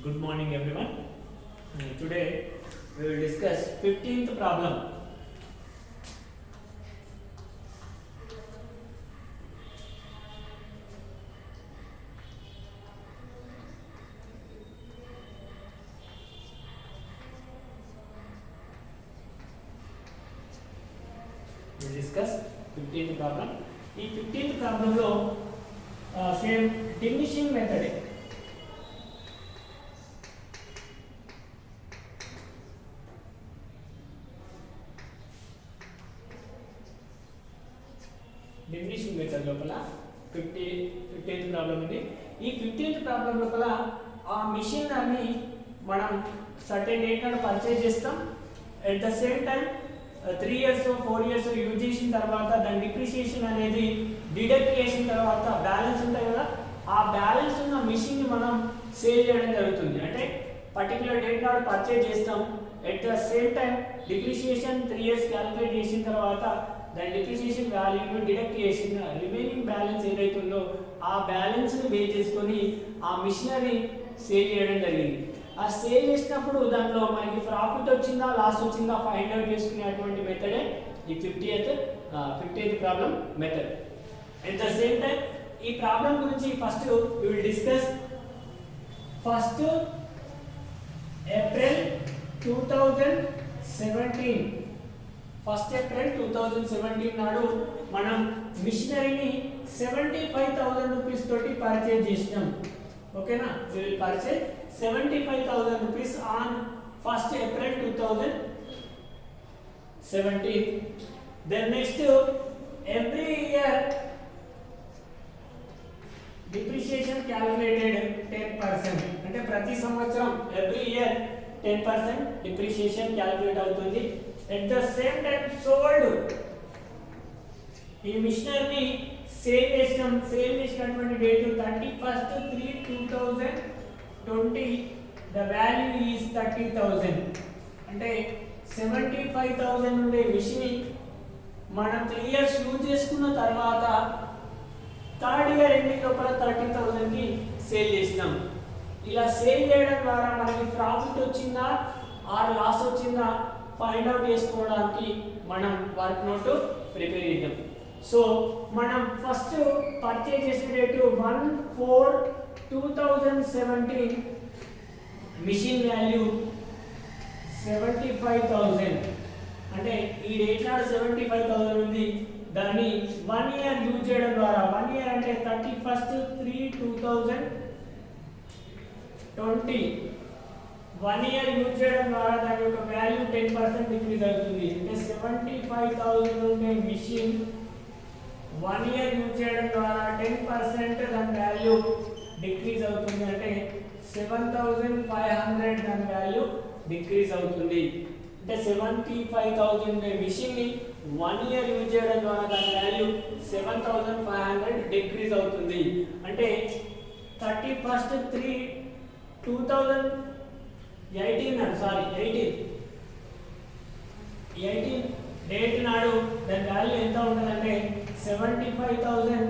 Good morning everyone. Today we will discuss 15th problem. We will discuss 15th problem. ఈ 15th problem లో same diminishing method. Diminishing method లోపల 15th problem ఉంది. ఈ 15th problem లోపల ఆ machine అన్ని మనం సర్టెన్ డేట్ నాడు పర్చేజ్ చేస్తాం. At the same time 3 years 4 years use చేసిన తర్వాత దాని డిప్రిసియేషన్ అనేది డిడక్ట్ చేసిన తర్వాత బ్యాలెన్స్ ఉంటాయి కదా, ఆ బ్యాలెన్స్ ఉన్న మిషన్ ని మనం సేల్ చేయడం జరుగుతుంది. అంటే పర్టికులర్ డేట్ నాడు పర్చేజ్ చేస్తాం. At the same time depreciation 3 years calculate చేసిన తర్వాత దాని డిప్రిసియేషన్ వాల్యూని డిడక్ట్ చేసిన రిమైనింగ్ బ్యాలెన్స్ ఏదైతుందో ఆ బ్యాలెన్స్ని బేస్ చేసుకొని ఆ మిషనరీ సేల్ చేయడం జరిగింది. ఆ సేల్ చేసినప్పుడు దాంట్లో మనకి ప్రాఫిట్ వచ్చిందా లాస్ వచ్చిందా ఫైండ్ అవుట్ చేసుకునేటువంటి మెథడే ఈ 15th problem method. At the same time ఈ ప్రాబ్లం గురించి first we will discuss. First April 2017 నాడు మనం మిషనరీని 75,000 రూపీస్ తోటి పర్చేజ్ చేసినాం. ఓకేనా, we will purchase 75,000 rupees on 1st April 2017. Then next, every year depreciation calculated 10%. అంటే ప్రతి సంవత్సరం every year 10% depreciation calculate అవుతుంది. At the same time sold, ఈ మిషనరీని సేల్ చేసినటువంటి డేట్ 31/3/2020. The value is 30,000. అంటే 75,000 ఉండే మిషన్ మనం 3 years యూజ్ చేసుకున్న తర్వాత థర్డ్ ఇయర్ ఎండింగ్ లోపల 30,000 కి సేల్ చేసినాం. ఇలా సేల్ చేయడం ద్వారా మనకి ప్రాఫిట్ వచ్చిందా ఆర్ లాస్ వచ్చిందా ఫైండ్ అవుట్ చేసుకోవడానికి మనం వర్క్ నోట్ ప్రిపేర్ చేద్దాం. సో మనం ఫస్ట్ పర్చేజ్ చేసిన డేట్ 1/4/2017. Machine value 75,000. అంటే ఈ డేట్ నాడు 75,000 ఉంది. దాన్ని 1 year యూజ్ చేయడం ద్వారా 1 year అంటే 31/3/2020 1 year యూజ్ చేయడం ద్వారా దాని యొక్క వాల్యూ 10% డిక్రీజ్ అవుతుంది. అంటే 75,000 ఉండే మిషన్ 1 year యూజ్ చేయడం ద్వారా 10% దాని వాల్యూ డిక్రీజ్ అవుతుంది. అంటే 7,500 దాని వాల్యూ డిక్రీజ్ అవుతుంది. అంటే 75,000 ఉండే మిషన్ ని 1 year యూజ్ చేయడం ద్వారా దాని వాల్యూ 7,500 డిక్రీజ్ అవుతుంది. అంటే 18 డేట్ నాడు దాని వాల్యూ ఎంత ఉంటుందంటే 75,000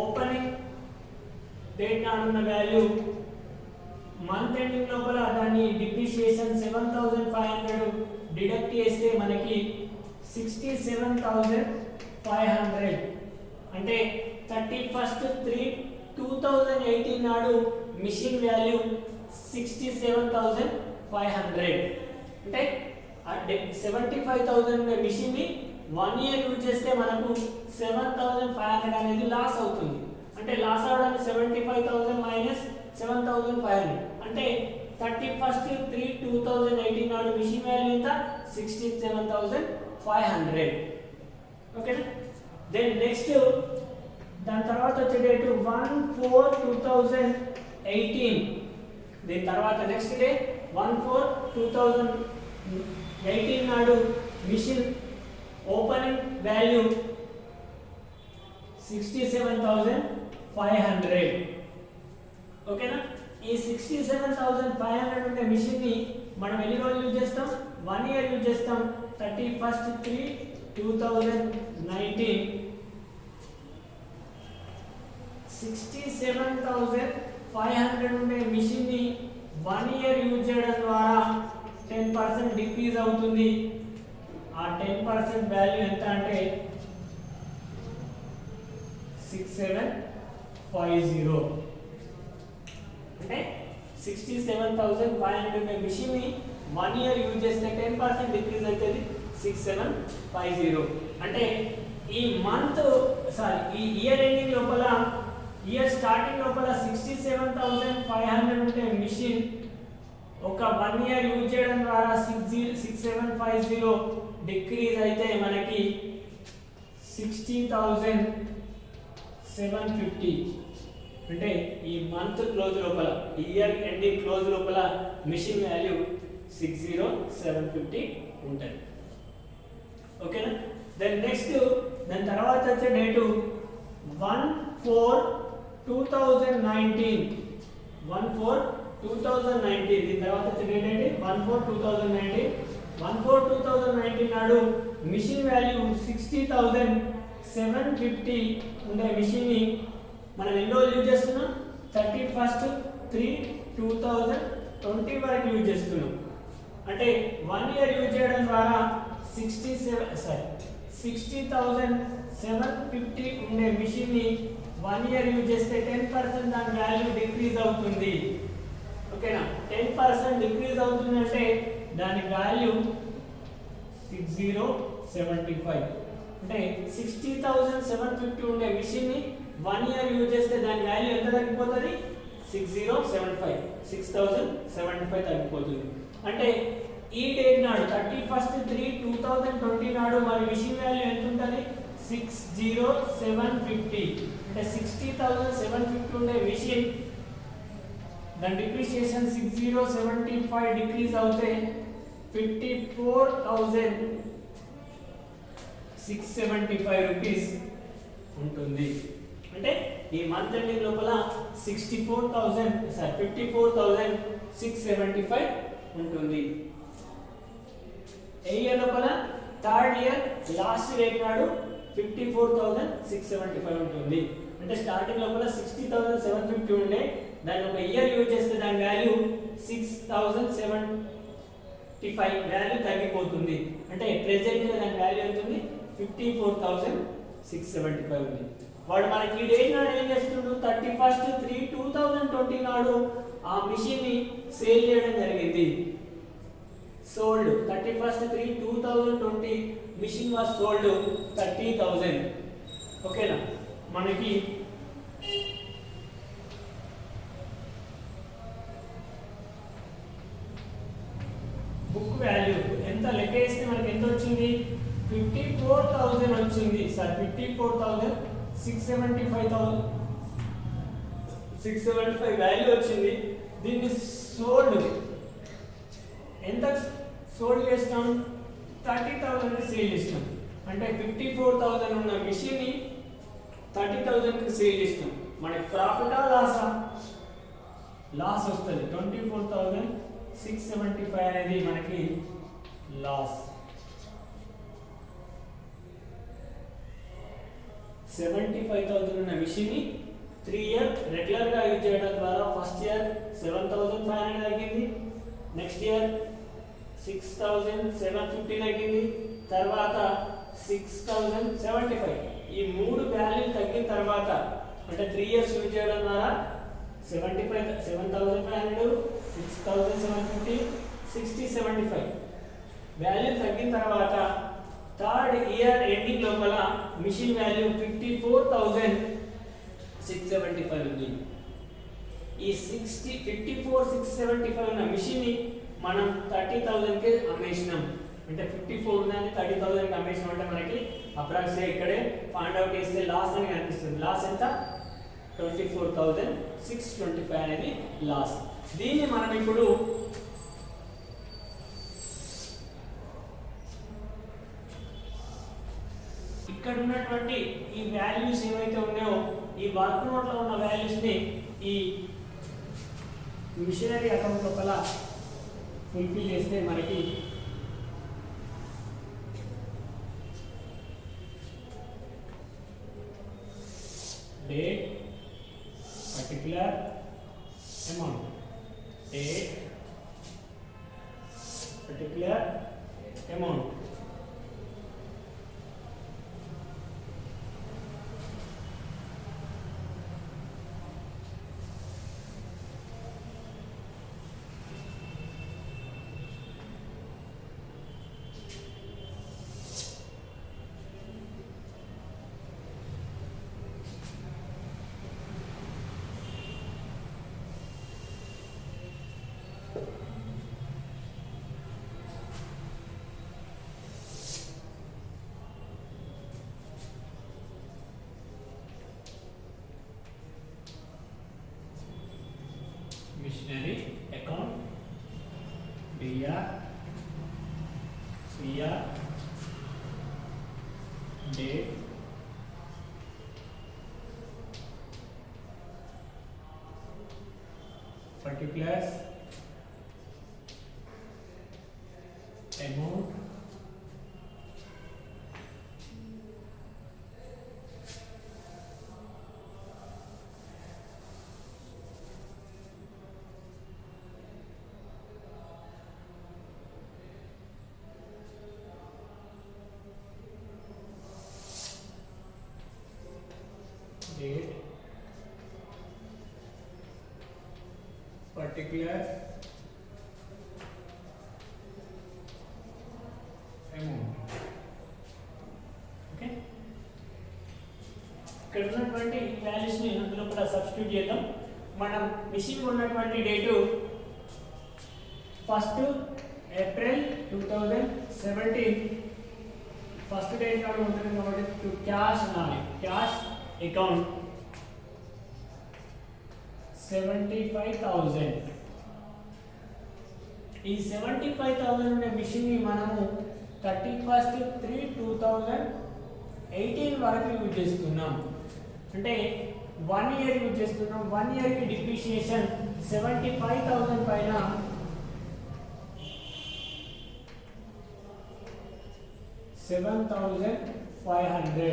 ఓపెనింగ్ డేట్ నాడు ఉన్న వాల్యూ మంత్ ఎండింగ్ లోపల దాన్ని డిప్రిసియేషన్ 7,500 డిడక్ట్ చేస్తే మనకి 67,500. అంటే 31/3/2018 నాడు మిషన్ వాల్యూ 67,500. అంటే 75,000 మిషన్ ని 1 year యూజ్ చేస్తే మనకు 7,500 అనేది లాస్ అవుతుంది. అంటే లాస్ అవడానికి 75,000 మైనస్ 7,500 అంటే 31/3/2018 నాడు మిషన్ వాల్యూ ఎంత 67,500. ఓకేనా. దెన్ నెక్స్ట్ దాని తర్వాత వచ్చే డేట్ 1/4/2018. దీని తర్వాత నెక్స్ట్ డే 1/4/2018 నాడు మిషన్ ఓపెనింగ్ వాల్యూ 67,500. ఓకేనా. ఈ 67,500 ఉండే మిషన్ ని మనం ఎన్ని రోజులు యూజ్ చేస్తాం 1 year యూజ్ చేస్తాం. 31/3/2019 67,500 ఉండే మిషన్ ని 1 డిక్రీజ్ అవుతుంది. ఆ 10% వాల్యూ ఎంత అంటే 6750. అంటే 67,500 ఉండే మిషన్ ని 1 ఇయర్ యూజ్ చేస్తే 10% డిక్రీజ్ అవుతుంది 6750. అంటే ఈ మంత్ ఈ ఇయర్ ఎండింగ్ లోపల, ఇయర్ స్టార్టింగ్ లోపల 67,500 ఉండే మిషన్ ఒక 1 ఇయర్ యూజ్ చేయడం ద్వారా 6750 డిక్రీజ్ అయితే మనకి 60,750. అంటే ఈ మంత్ క్లోజ్ లోపల, ఇయర్ ఎండింగ్ క్లోజ్ లోపల మిషన్ వాల్యూ 60,750 ఉంటుంది. ఓకేనా? దెన్ నెక్స్ట్ దాని తర్వాత వచ్చే డేటు 1/4/2019. 1/4/2019. దీని తర్వాత వచ్చే డేట్ ఏంటి? 1/4/2019. 1/4/2019 నాడు మిషన్ వాల్యూ 60,750 ఉండే మిషన్ ని మనం ఎన్ని రోజులు యూజ్ చేస్తున్నాం? 31/3/2020 వరకు యూజ్ చేస్తున్నాం. అంటే 1 ఇయర్ యూజ్ చేయడం ద్వారా 60,750 ఉండే మిషన్ ని 1 ఇయర్ యూజ్ చేస్తే 10% దాని వాల్యూ డిక్రీజ్ అవుతుంది. ఓకేనా? 10% డిక్రీజ్ అవుతుంది అంటే దాని వాల్యూ 6075. అంటే 60,750 ఉండే మిషన్ ని 1 ఇయర్ యూజ్ చేస్తే దాని వాల్యూ ఎంత తగ్గిపోతుంది? 6075 తగ్గిపోతుంది. అంటే ఈ డేట్ నాడు 31/3/2020 నాడు మరి మిషన్ వాల్యూ ఎంత ఉంటుంది? 60,750. అంటే 60,750 ఉండే మిషన్ దాని డిప్రిసియేషన్ 6075 డిక్రీజ్ అవుతే 54,675 రూపీస్ ఉంటుంది. అంటే ఈ మంత్ ఎండింగ్ లోపల 54,675 ఉంటుంది. ఏ ఇయర్ లోపల? థర్డ్ ఇయర్ లాస్ట్ రేట్ నాడు 54,675 ఉంటుంది. అంటే స్టార్టింగ్ లోపల 60,750 ఉండే, దాన్ని ఒక ఇయర్ యూజ్ చేస్తే దాని వాల్యూ 6,075 వాల్యూ తగ్గిపోతుంది. అంటే ప్రెజెంట్ దాని వాల్యూ ఎంత ఉంది? 54,675 ఉంది. వాడు మనకి ఈ డేట్ నాడు ఏం చేస్తుండు? 31/3/2020 నాడు ఆ మిషన్ ని సేల్ చేయడం జరిగింది. Sold 31/3/2020 machine was sold 30,000. ఓకేనా? మనకి బుక్ వాల్యూ ఎంత లెక్క వేస్తే మనకి ఎంత వచ్చింది? 54,000 వచ్చింది. 54,675 వాల్యూ వచ్చింది. దీన్ని సోల్డ్ ఎంత సోల్డ్ చేస్తాం? 30,000 కి సేల్ చేస్తాం. అంటే 54,000 ఉన్న మిషన్ ని 30,000 కి సేల్ చేస్తాం. మనకి ప్రాఫిటా లాసా? లాస్ వస్తుంది. 24,675 అనేది మనకి లాస్. 75,000 ఉన్న మిషన్ ని 3 ఇయర్ రెగ్యులర్ గా యూజ్ చేయడం ద్వారా ఫస్ట్ ఇయర్ 7,500 తగ్గింది, నెక్స్ట్ ఇయర్ 6,750 తగ్గింది, తర్వాత 6,075. ఈ మూడు వాల్యూ తగ్గిన తర్వాత అంటే 3 ఇయర్స్ యూజ్ చేయడం ద్వారా 7,500, 6,750, 60,75 వాల్యూ తగ్గిన తర్వాత థర్డ్ ఇయర్ ఎండింగ్ లోపల మిషన్ వాల్యూ 54,675 ఉంది. ఈ 54,675 ఉన్న మిషన్ ని మనం 30,000 కి అమ్మేసినాం. అంటే 54 ఉన్నది 30,000 కి అమ్మేసినాం అంటే మనకి అప్రాక్సిమేట్ ఇక్కడే ఫైండ్ అవుట్ చేస్తే లాస్ అని కనిపిస్తుంది. లాస్ ఎంత? 24,625 అనేది లాస్. దీన్ని మనం ఇప్పుడు ఇక్కడ ఉన్నటువంటి ఈ వాల్యూస్ ఏవైతే ఉన్నాయో ఈ వర్క్ నోట్ లో ఉన్న వాల్యూస్ ని ఈ మిషనరీ అకౌంట్ లోపల ఫుల్ఫిల్ చేస్తే మనకి date, particular amount, date, particular amount. Machinery account DR CR date particulars amount date particulars amount. Okay, ఇక్కడ ఉన్నటువంటి వాల్యూస్ ని అందులో కూడా సబ్స్టిట్యూట్ చేద్దాం. మనం మిషన్ ఉన్నటువంటి date 1st April 2017 first date నాడు ఉంటుంది కాబట్టి టు క్యాష్ అనాలి. Cash account 75,000. ఈ 75,000 ఉండే మిషన్ ని మనము 31/3/2018 వరకు యూజ్ చేస్తున్నాం. అంటే 1 ఇయర్ యూజ్ చేస్తున్నాం. 1 ఇయర్ కి డిప్రిషియేషన్ 75,000 పైన 7,500.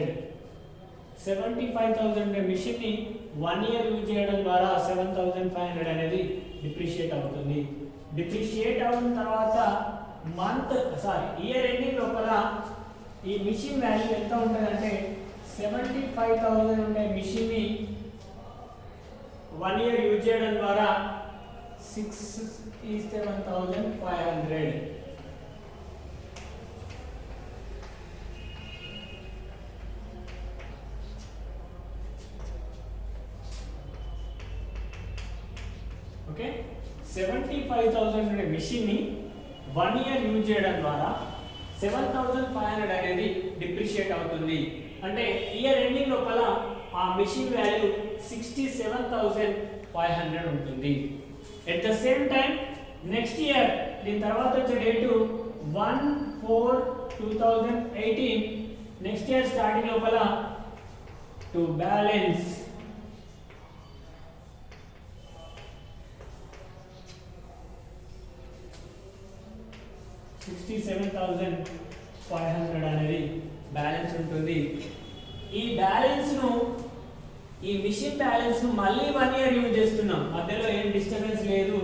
75,000 ఉండే మిషన్ ని 1 ఇయర్ యూజ్ చేయడం ద్వారా 7,500 అనేది డిప్రిషియేట్ అవుతుంది. డిప్రిషియేట్ అయిన తర్వాత ఇయర్ ఎండింగ్ లోపల ఈ మిషన్ వాల్యూ ఎంత ఉంటుందంటే 75,000 ఉండే మిషన్ ని 1 ఇయర్ యూజ్ చేయడం ద్వారా 67,500. ఓకే, 75,000 ఉండే మిషన్ ని 1 ఇయర్ యూజ్ చేయడం ద్వారా 7,500 అనేది డిప్రిషియేట్ అవుతుంది. అంటే ఇయర్ ఎండింగ్ లోపల ఆ మిషన్ వాల్యూ 67,500 ఉంటుంది. At the same time next year దీని తర్వాత వచ్చే డేటు 1/4/2018. నెక్స్ట్ ఇయర్ స్టార్టింగ్ లోపల టు బ్యాలెన్స్ 67,500 అనేది బ్యాలెన్స్ ఉంటుంది. ఈ బ్యాలెన్స్ ను ఈ మిషన్ బ్యాలెన్స్ ను మళ్ళీ 1 ఇయర్ యూజ్ చేస్తున్నాం. మధ్యలో ఏం డిస్టర్బెన్స్ లేదు.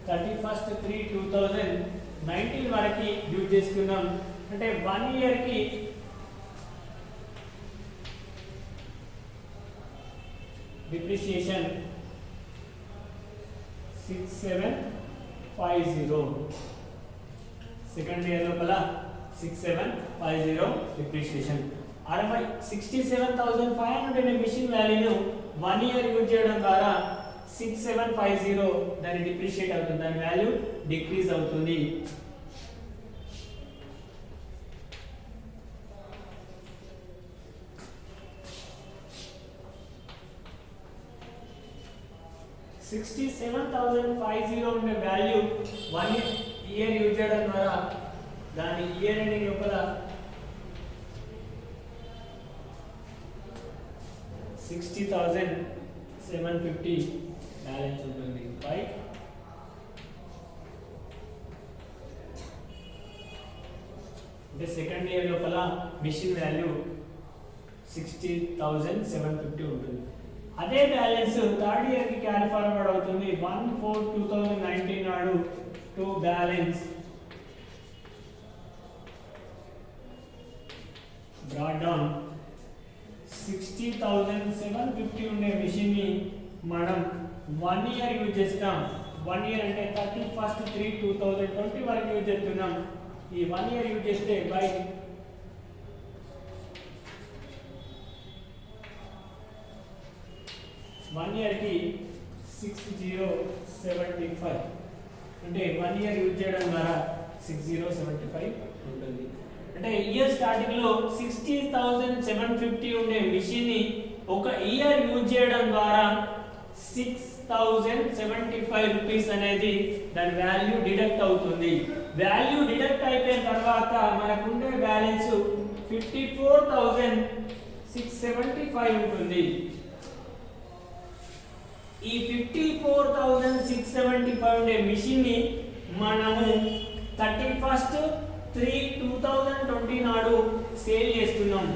31/3/2019 వరకు యూజ్ చేస్తున్నాం. అంటే 1 ఇయర్ కి డిప్రిషియేషన్ 6750. సెకండ్ ఇయర్ లోపల 6750 డిప్రిషియేషన్. 67,500 అనే మిషన్ వాల్యూను 1 ఇయర్ యూజ్ చేయడం ద్వారా 6750 దాని డిప్రిషియేట్ అవుతుంది. దాని వాల్యూ డిక్రీజ్ అవుతుంది. $67,500 ఉండే వాల్యూ 1 ఇయర్ యూజ్ చేయడం ద్వారా దాని ఇయర్ ఎండింగ్ లోపల 60,750 బ్యాలెన్స్ ఉంటుంది. రైట్, అంటే సెకండ్ ఇయర్ లోపల మిషన్ వాల్యూ 60,750 ఉంటుంది. అదే బ్యాలెన్స్ థర్డ్ ఇయర్ కి క్యారీ ఫార్వర్డ్ అవుతుంది. 1/4/2019 నాడు టు బ్యాలెన్స్ బ్రాట్ డౌన్ 60,750 ఉండే మిషన్ ని మనం 1 ఇయర్ యూజ్ చేస్తాం. 1 ఇయర్ అంటే 31/3/2020 వరకు యూజ్ చేస్తున్నాం. ఈ 1 ఇయర్ యూజ్ చేస్తే బై 1 ఇయర్ కి 6075 అంటే 1 ఇయర్ యూజ్ చేయడం ద్వారా 6075 ఉంటుంది. అంటే ఇయర్ స్టార్టింగ్ లో 60,750 ఉండే మిషన్ ని ఒక ఇయర్ యూజ్ చేయడం ద్వారా 6,075 రూపీస్ అనేది దాని వాల్యూ డిడక్ట్ అవుతుంది. వాల్యూ డిడక్ట్ అయిపోయిన తర్వాత మనకు ఉండే బ్యాలెన్స్ 54,675 ఉంటుంది. ఈ 54,675 ఉండే మిషన్ ని మనము 31/3/2020 నాడు సేల్ చేస్తున్నాం.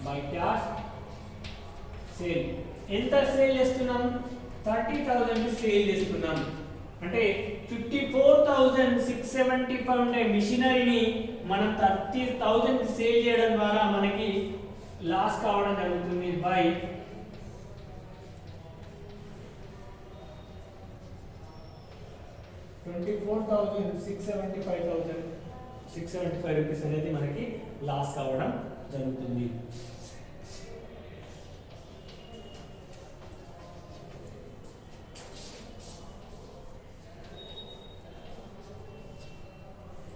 By cash sale. ఎంత సేల్ చేస్తున్నాం? 30,000 కి సేల్ చేస్తున్నాం. అంటే 54,675 ఉండే మిషనరీని మనం 30,000 కి సేల్ చేయడం ద్వారా మనకి లాస్ కావడం జరుగుతుంది. బై 24,675 రూపీస్ అనేది మనకి లాస్ కావడం జరుగుతుంది.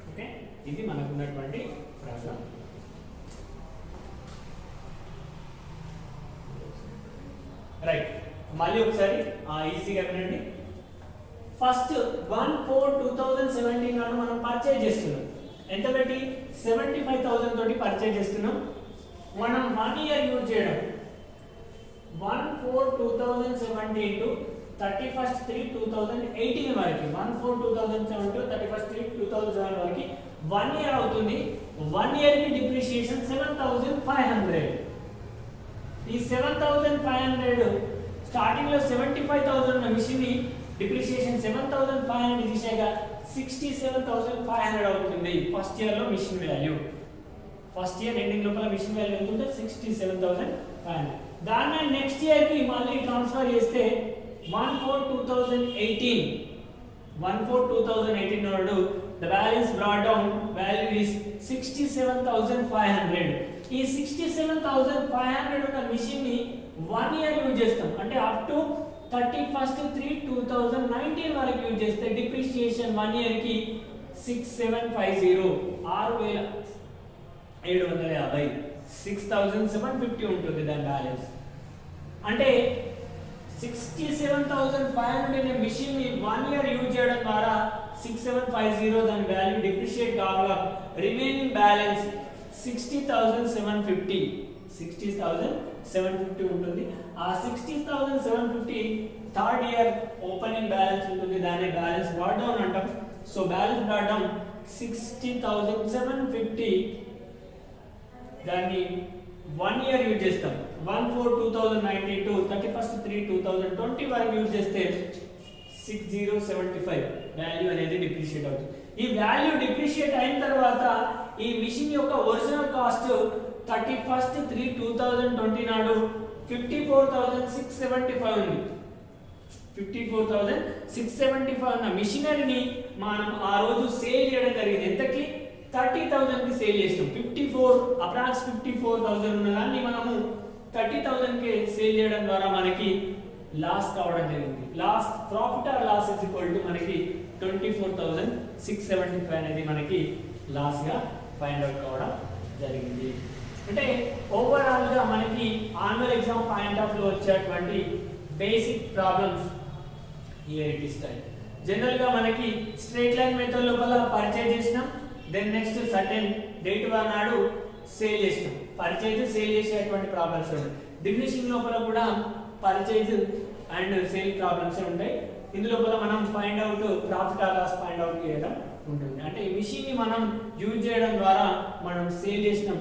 ఓకే, ఇది మనకు ఉన్నటువంటి ప్రాబ్లం. రైట్, మళ్ళీ ఒకసారి ఈజీగా వినండి. ఫస్ట్ 1/4/2017 నాడు మనం పర్చేజ్ చేస్తున్నాం. ఎంత పెట్టి? 75,000 తోటి పర్చేజ్ చేస్తున్నాం. మనం 1 ఇయర్ యూజ్ చేయడం 1/4/2017 టు 31/3/2018 వరకు 1/4/2017 టు 31/3/2017 వరకు 1 ఇయర్ అవుతుంది. 1 ఇయర్ కి డిప్రిషియేషన్ 7,500. ఈ 7,500 స్టార్టింగ్ లో 75,000 ఉన్న మిషన్ ని డిప్రిషియేషన్ 7,500 తీసేగా 67,500 అవుతుంది. ఫస్ట్ ఇయర్ లో machine value, first year ending లోపల మిషన్ వాల్యూ ఎంత ఉంటే 67,500. దాన్ని నెక్స్ట్ ఇయర్ కి మళ్ళీ ట్రాన్స్ఫర్ చేస్తే 1/4/2018 నాడు the balance brought down value is 67,500. ఈ 67,500 ఉన్న మిషన్ ని 1 ఇయర్ యూజ్ చేస్తాం. అంటే అప్ టు 31/3/2019 వరకు యూజ్ చేస్తే డిప్రిషియేషన్ 1 ఇయర్ కి 6750 6,750 6,750 ఉంటుంది దాని బ్యాలెన్స్. అంటే 67,500 అనే మిషన్ ని 1 ఇయర్ యూజ్ చేయడం ద్వారా 6750 దాని వాల్యూ డిప్రిషియేట్ కాగా రిమైనింగ్ బ్యాలెన్స్ 60,750 ఉంటుంది. ఆ 60,750 థర్డ్ ఇయర్ ఓపెనింగ్ బ్యాలెన్స్ ఉంటుంది. దాన్ని బ్యాలెన్స్ బ్రాట్ డౌన్ అంటాం. సో బ్యాలెన్స్ బ్రాట్ డౌన్ 60,750 దాన్ని 1 ఇయర్ యూజ్ చేస్తాం. 1/4/2019 టు 31/3/2020 వరకు యూజ్ చేస్తే 6075 వాల్యూ అనేది డిప్రిషియేట్ అవుతుంది. ఈ వాల్యూ డిప్రిషియేట్ అయిన తర్వాత ఈ మిషన్ యొక్క ఒరిజినల్ కాస్ట్ 31/3/2020 నాడు 54,675 ఉంది. 54,675 ఉన్న మిషనరీని మనం ఆ రోజు సేల్ చేయడం జరిగింది. ఎంతకి? 30,000 కి సేల్ చేస్తాం. 54,000 ఉన్న దాన్ని మనము 30,000 కి సేల్ చేయడం ద్వారా మనకి లాస్ కావడం జరిగింది. Loss, profit or loss is equal to మనకి 24,675 అనేది మనకి లాస్ గా ఫైండ్ అవుట్ కావడం జరిగింది. అంటే ఓవరాల్ గా మనకి annual exam point of view వచ్చేటువంటి basic problems here it is type. General గా మనకి స్ట్రైట్ లైన్ మెథడ్ లోపల పర్చేజ్ చేసినాం. దెన్ నెక్స్ట్ సర్టెన్ డేట్ నాడు సేల్ చేసినాం. పర్చేజ్ సేల్ చేసేటువంటి ప్రాబ్లమ్స్ ఉంటాయి. డిమినిషింగ్ లోపల కూడా పర్చేజ్ అండ్ సేల్ ప్రాబ్లమ్స్ ఉంటాయి. ఇందులో మనం find out profit or loss find out చేయడం ఉంటుంది. అంటే ఈ మిషన్ ని మనం యూజ్ చేయడం ద్వారా మనం సేల్ చేసినాం.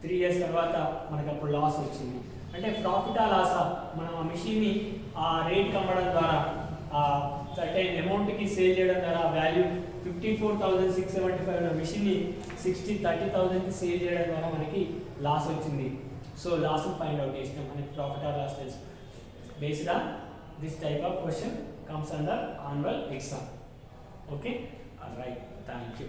3 ఇయర్స్ తర్వాత మనకు అప్పుడు లాస్ వచ్చింది. అంటే ప్రాఫిట్ ఆర్ లాస్ మనం ఆ మిషన్ ని ఆ రేట్ కమ్మడం ద్వారా ఆ సర్టెన్ అమౌంట్ కి సేల్ చేయడం ద్వారా వాల్యూ 54,675 ఉన్న మిషన్ని 30,000కి సేల్ చేయడం ద్వారా మనకి లాస్ వచ్చింది. సో లాస్ ఫైండ్ అవుట్ చేసినాం, మనకి ప్రాఫిట్ ఆర్ లాస్ తెలుసు. Based on this type of question comes under annual exam. Okay, all right, thank you.